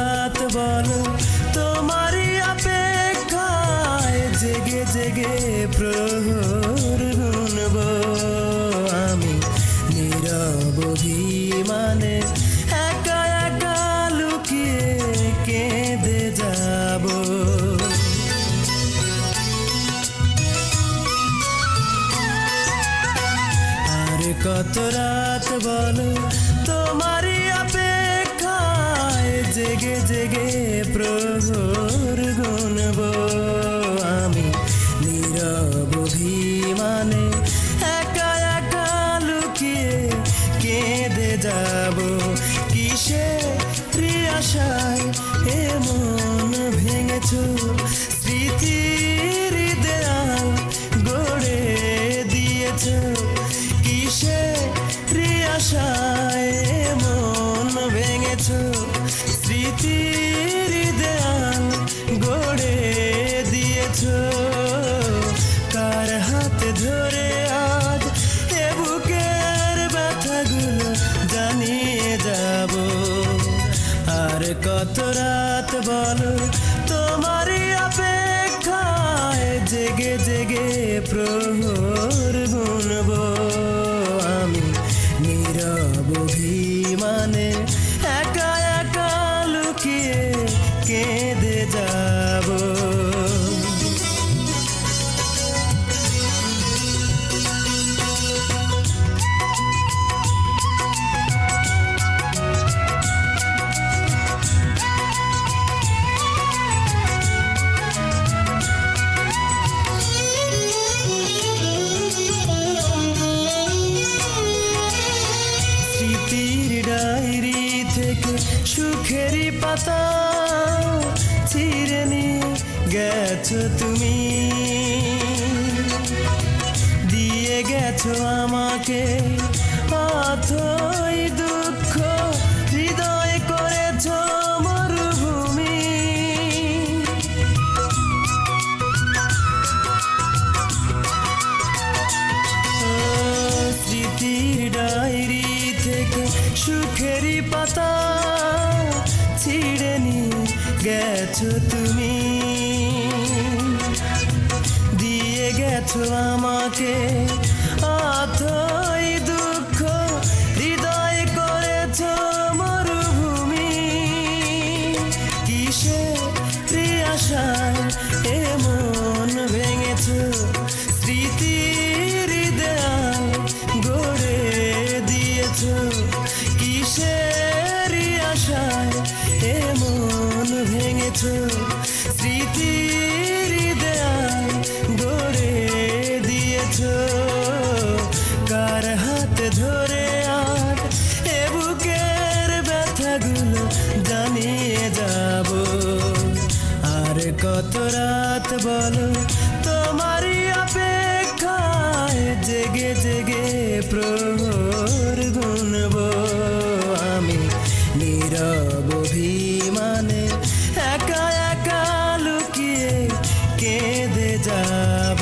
রাত বলো তোমারই অপেক্ষায় জেগে জেগে প্রহর গুনব আমি নীরব অভিমানে একা একা লুকিয়ে কেঁদে যাব। আর কত রাত বলো তোমারই অপেক্ষায় জেগে জেগে প্রহর গুনব আমি নীরব অভিমানে একা একা লুকিয়ে কেঁদে যাব। কিসের আশায় এমন ভেঙেছ স্মৃতির দেয়াল গড়ে দিয়েছ, কিসের আশায় এমন ভেঙেছ স্মৃতির দেয়াল গড়ে দিয়েছ। কার হাতে ধরে আজ এ বুকের ব্যথাগুলো জানিয়ে যাব। আর কত রাত বলো তোমারই অপেক্ষায় জেগে জেগে প্রহর গুনব আমি নীরব অভিমানে একা একা লুকিয়ে কেঁদে যাব। ডায়েরি থেকে সুখেরই পাতা ছিঁড়ে নিয়ে গেছো তুমি, দিয়ে গেছো আমাকে অথই দুঃখ, হৃদয় করেছো মরুভূমি। স্মৃতির ডায়েরি থেকে সুখেরই পাতা ছিঁড়ে নিয়ে গেছো তুমি, দিয়ে গেছো আমাকে অথই দুঃখ, হৃদয় করেছো মরুভূমি। কিসের আশায় এমন ভেঙেছো স্মৃতির দেয়াল গড়ে দিয়েছো, কিসের আশায় এমন ভেঙেছো স্মৃতির দেয়াল গড়ে দিয়েছো। কার হাতে ধরে আর এ বুকের ব্যথাগুলো জানিয়ে যাব। আর কত রাত বলো তোমারই অপেক্ষায় জেগে জেগে প্রহর গুনব আমি নীরব অভিমানে একা একা লুকিয়ে কেঁদে যাব।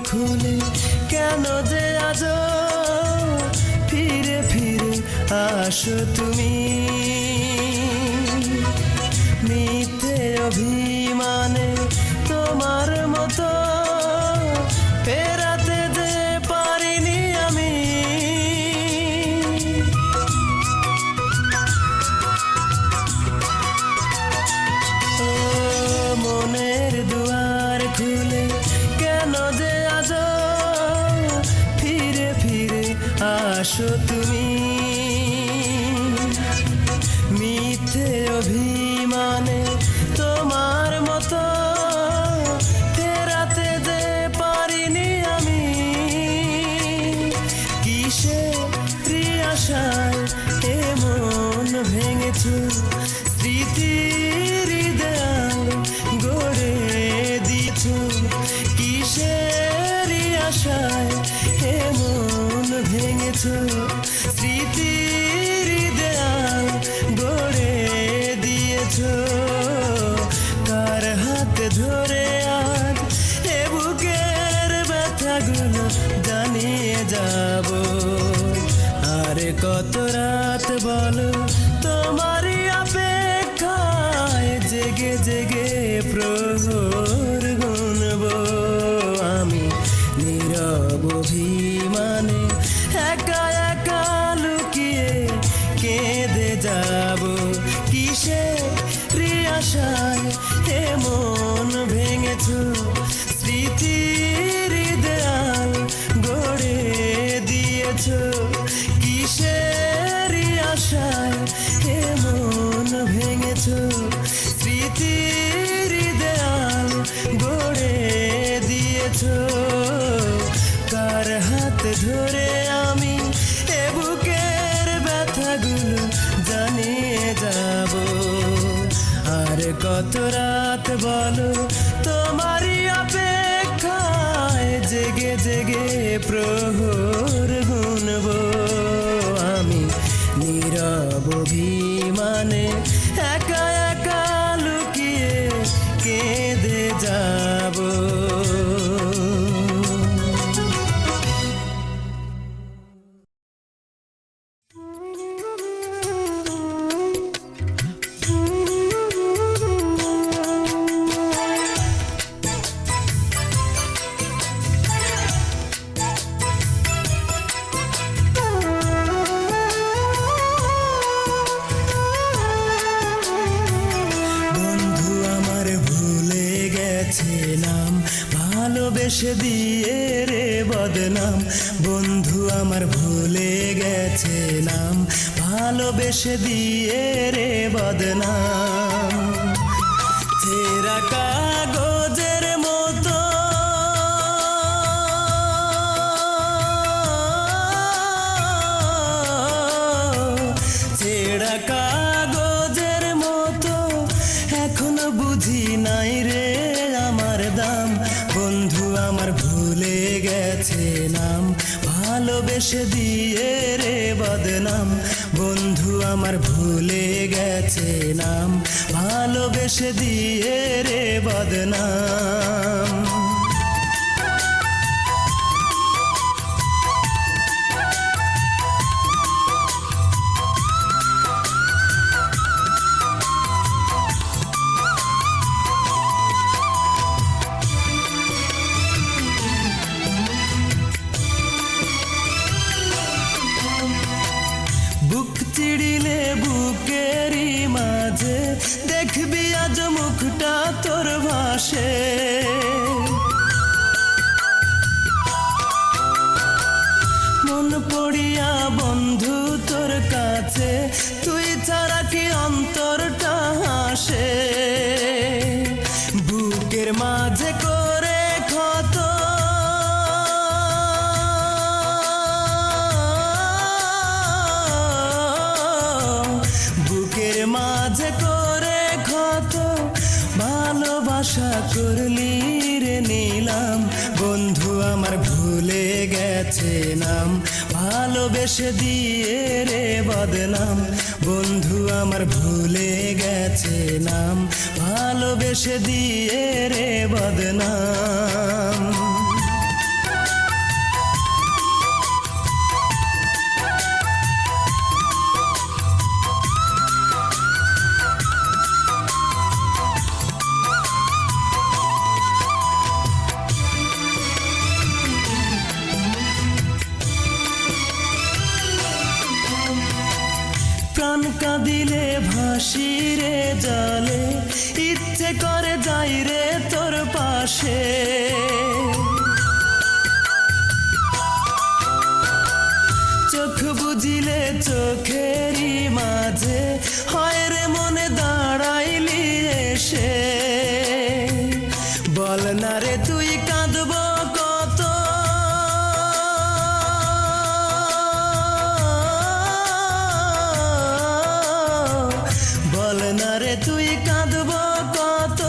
খুলে কেন যে আজ ফিরে ফিরে আসো তুমি, মিথ্যে অভিমানে তোমার মতো ফেরাতে যে পারিনি আমি। ও মনের দুয়ার খুলে কেন যে আজ ফিরে ফিরে আসো তুমি, মিথ্যে অভিমানে তোমার মতো ফেরাতে যে পারিনি আমি। কিসের আশায় এমন ভেঙেছো স্মৃতির দেয়াল গড়ে দিয়েছো, কিসের আশায় এমন ভেঙেছ, স্মৃতির দেয়াল গড়ে দিয়েছ। কার হাত ধরে আজ এ বুকের ব্যথাগুলো জানিয়ে যাব। আর কত রাত বলো তোমারই অপেক্ষায় জেগে জেগে প্রহর গুনব। আমি নীরব অভিমানে একা একা লুকিয়ে কেঁদে যাব। কিসের আশায় এমন ভেঙেছ, স্মৃতির দেয়াল গড়ে দিয়েছ। কিসের আশায় এমন ভেঙেছ, স্মৃতির দেয়াল গড়ে দিয়েছ। কার হাত ধরে আমি এ বুকের ব্যথাগুলো জানিয়ে যাব। আর কত রাত বলো তোমারই অপেক্ষায় জেগে জেগে প্রহর গুনব। আমি নীরব অভিমানে একা একা লুকিয়ে কেঁদে যাব। ভালোবেসে দিয়ে রে বদনাম, বন্ধু আমার ভুলে গেছে নাম। ভালোবেসে দিয়ে রে বদনাম, ছেঁড়া কাগজের মতো ছেঁড়া কাগজের মতো এখনো বুঝি নাই রে আমার দাম। বন্ধু আমার ভুলে গেছে নাম, ভালোবেসে দিয়ে রে বদনাম। বন্ধু আমার ভুলে গেছে নাম, ভালোবেসে দিয়ে রে বদনাম। বুক চিড়িলে বুকেরই মাঝে দেখবি আজ মুখটা তোর ভাসে। মন পড়িয়া বন্ধু তোর কাছে, তুই ছাড়া কি অন্তরটা হাসে। বুকের মাঝে করে ক্ষত বুকের মাঝে করে ক্ষত, ভালোবাসা করলি রে নিলাম। বন্ধু আমার ভুলে গেছে নাম, ভালোবেসে দিয়ে রে বদনাম। বন্ধু আমার ভুলে গেছে নাম, ভালোবেসে দিয়ে রে বদনাম। প্রাণ কাঁদিলে ভাসি রে জলে, ইচ্ছে করে যাই রে তোর পাশে। চোখ বুঝিলে চোখেরই মাঝে হয় রে মনে দাঁড়াইলি এসে। বল না রে তুই কাঁদব কত, বল না রে তুই কাঁদব কত।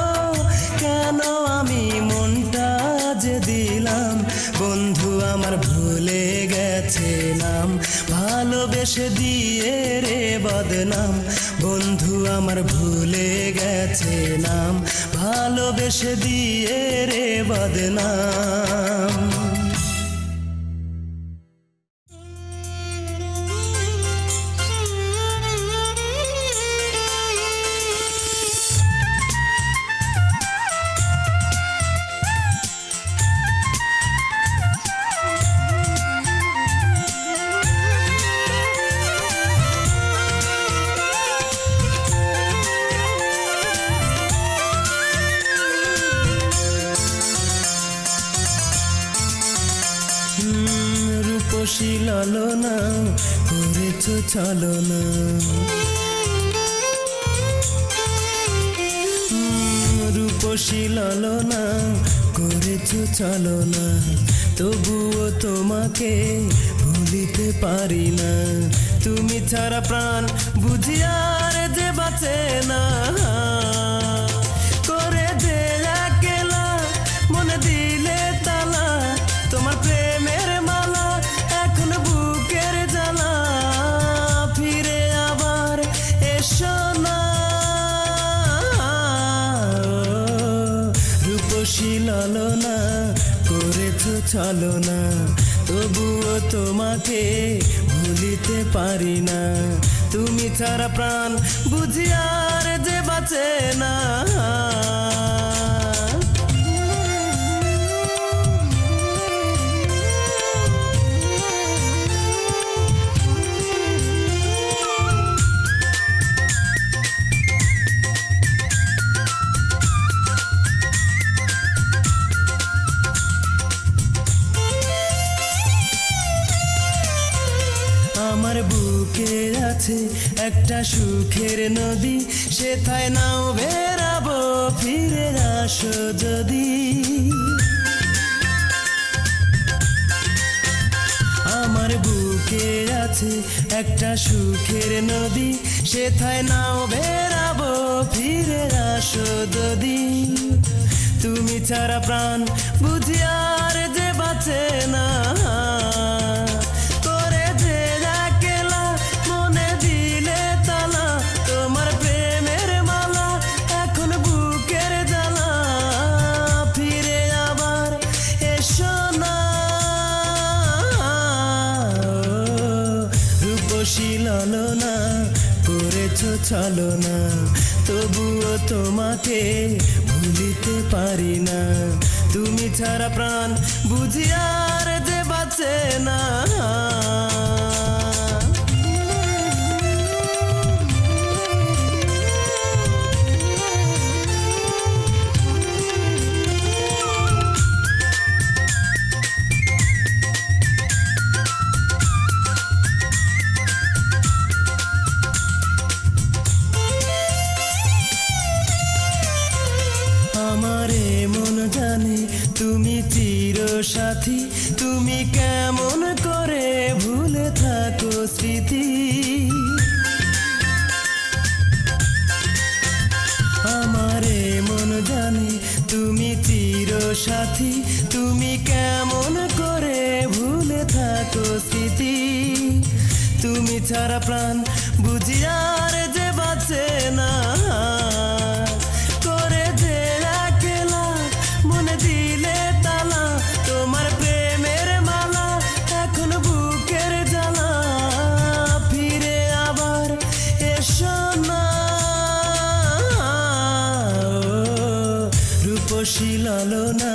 কেন আমি মনটা যে দিলাম, বন্ধু আমার ভুলে গেছে নাম, ভালোবেসে দিয়ে রে বদনাম। বন্ধু আমার ভুলে গেছে নাম, ভালোবেসে দিয়ে রে বদনাম। রূপসী লালনা করেছ ছলনা, রূপসী লালনা করেছ ছলনা, তবুও তোমাকে ভুলিতে পারি না। তুমি ছাড়া প্রাণ বুঝি আর যে বাঁচে না, করে যে একলা মনে দিলে তালা, তোমার প্রেমের মালা এখন বুকের জ্বালা, ফিরে আবার এসো না। রূপসী লালনা করেছ ছলনা, তবুও তোমাকে ভুলিতে পারি না। তুমি ছাড়া প্রাণ বুঝি আর যে বাঁচে না। আমার বুকে আছে একটা সুখের নদী, সেথায় নাও বেরাবো ফিরে আসো যদি। আমার বুকে আছে একটা সুখের নদী, সেথায় নাও বেরাবো ফিরে আসো যদি। তুমি ছাড়া প্রাণ বুঝি আর যে বাঁচে না, লালনা করেছ ছলনা, তবুও তোমাকে ভুলিতে পারি না। তুমি ছাড়া প্রাণ বুঝি আর যে বাঁচে না। আমারে মন জানে তুমি চির সাথী, তুমি কেমন করে ভুলে থাকো স্মৃতি। আমারে মন জানে তুমি চির সাথী, তুমি কেমন করে ভুলে থাকো স্মৃতি। তুমি ছাড়া প্রাণ বুঝি আর যে বাঁচে না, করে যে একলা মনে দিলে তালা, তোমার প্রেমের মালা এখন বুকের জ্বালা, ফিরে আবার এসো না। রূপসী লালনা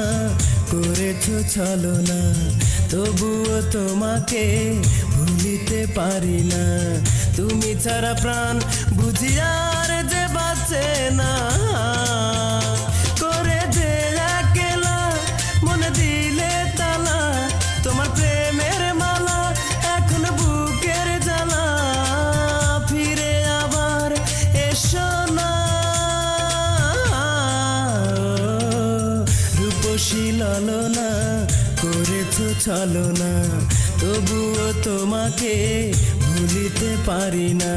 করেছ ছলনা, তবুও তোমাকে ভুলিতে পারি না। তুমি ছাড়া প্রাণ বুঝি আর যে বাঁচে না, করে যে একলা মনে দিলে তালা, তোমার প্রেমের মালা এখন বুকের জ্বালা, ফিরে আবার এসো না। রূপসী লালনা করেছ ছলনা, তবুও তোমাকে ভুলিতে পারি না।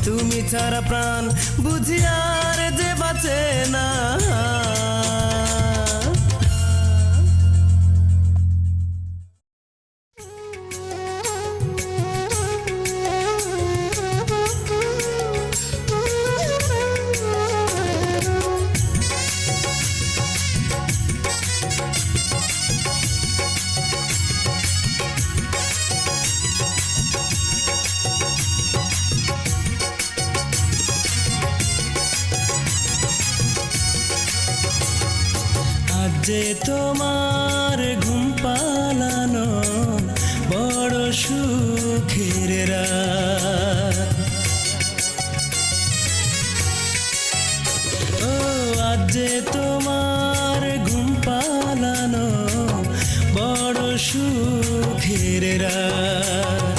তুমি ছাড়া প্রাণ বুঝি আর যে বাঁচে না। তোমার ঘুম পালানো বড় সুখের রাত। ও আজ যে তোমার ঘুম পালানো বড় সুখের রাত।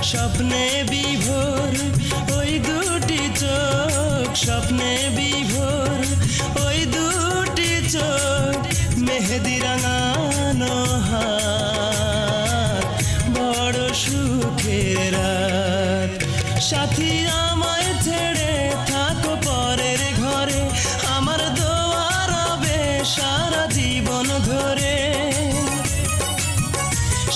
স্বপ্নে বিভোর ওই দুটি চোখ, স্বপ্নে বিভোর ওই দুটি চোখ, মেহেদি রাঙানো হাত, বড় সুখের রাত। সাথী আমায় ছেড়ে থাকো পরের ঘরে, আমার দোয়া রবে সারা জীবন ধরে।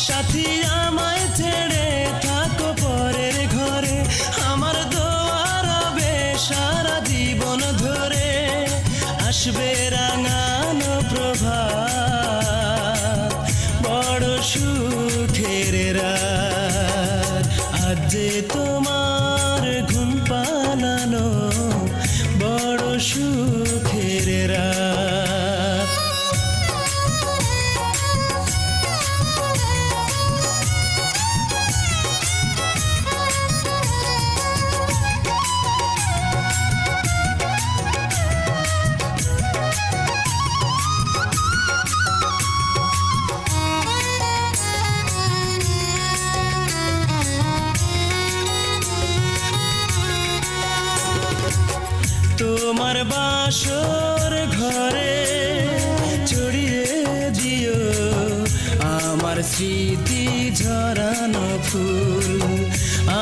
সাথী আমায় ছেড়ে থাকো পরের ঘরে, আমার দোয়া রবে সারা জীবন ধরে। আসবে রাঙানো প্রভাত, বড় সুখের রাত। আজ যে তোমার ঘুম পালানো বড় সুখের রাত। তোমার বাসর ঘরে ছড়িয়ে দিও আমার স্মৃতি ঝরানো ফুল।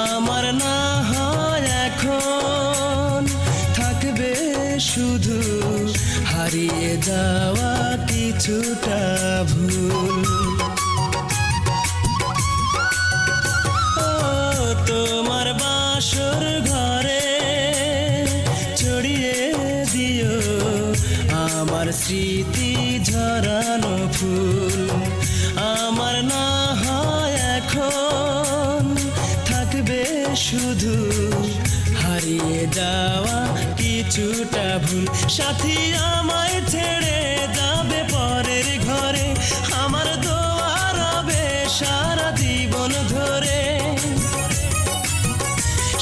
আমার না হয় এখন থাকবে শুধু হারিয়ে যাওয়া কিছুটা ভুল। ও তোমার বাসর ঘরে ছড়িয়ে দিও আমার স্মৃতি ঝরানো ফুল। আমার না হয় এখন থাকবে শুধু হারিয়ে যাওয়া কিছুটা ভুল। সাথী আমায় ছেড়ে যাবে পরের ঘরে, আমার দোয়া রবে সারা জীবন ধরে।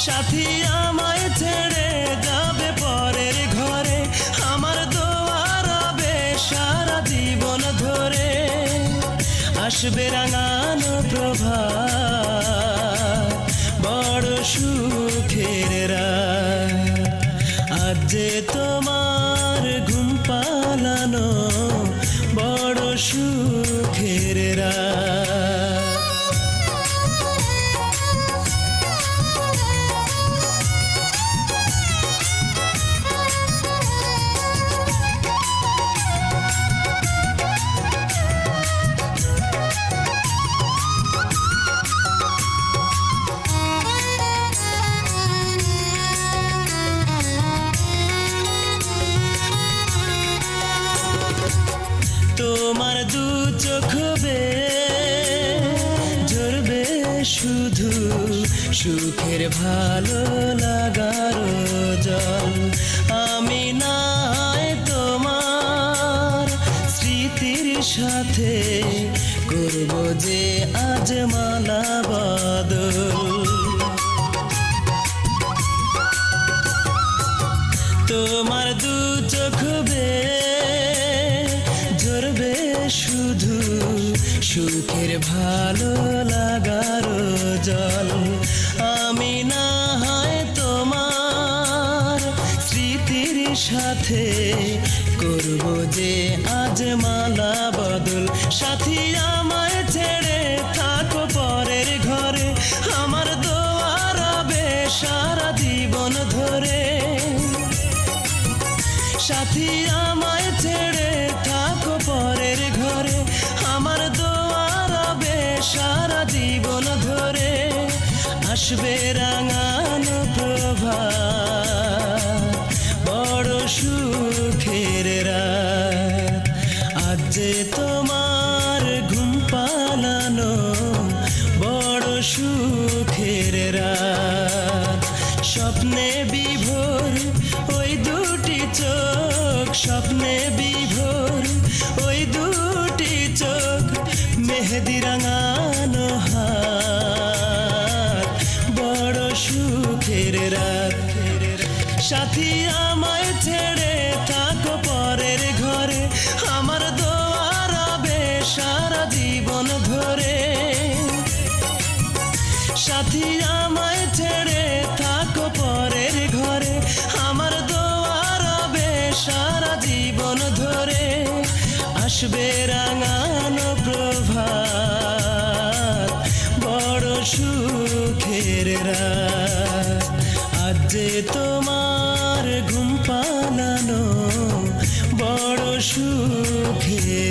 সাথী আমায় ছেড়ে যাবে পরের ঘরে, আমার দোয়া রবে সারা জীবন ধরে। আসবে রাঙানো প্রভাত, বড় সুখের রাত। আজ যে তোমার ঘুম পালানো বড় সুখের রাত। তোমার দু চোখ বেয়ে ঝরবে শুধু সুখের ভালো লাগার জল। আমি না হয় তোমার স্মৃতির সাথে করব যে আজ মালা বদল। তোমার দু চোখ বেয়ে ঝরবে শুধু সুখের ভালো লাগার জল। আমি না হয় তোমার স্মৃতির সাথে করব যে আজ মালা বদল। সাথী আমায় ছেড়ে থাকো পরের ঘরে, আমার দোয়া রবে সারা জীবন ধরে। সাথী আমায় ছেড়ে থাকো পরের ঘরে, আমার দোয়া রবে সারা জীবন ধরে। আসবে রাঙানো প্রভাত, বড় সুখের রাত। আজ যে তোমার ঘুম পালানো বড় সুখের রাত। স্বপ্নে বিভোর ওই দুটি চোখ, স্বপ্নে বিভোর ওই দুটি মেহেদি রাঙানো হাত, বড় সুখের রাত। সাথী আমায় ছেড়ে থাকো পরের ঘরে, আমার দোয়া রবে সারা জীবন ধরে। সাথী আমায় ছেড়ে থাকো পরের ঘরে, আমার দোয়া রবে সারা জীবন ধরে। আসবে রাঙানো প্রভাত, বড় সুখের রাত। আজ যে তোমার ঘুম পালানো, বড় সুখের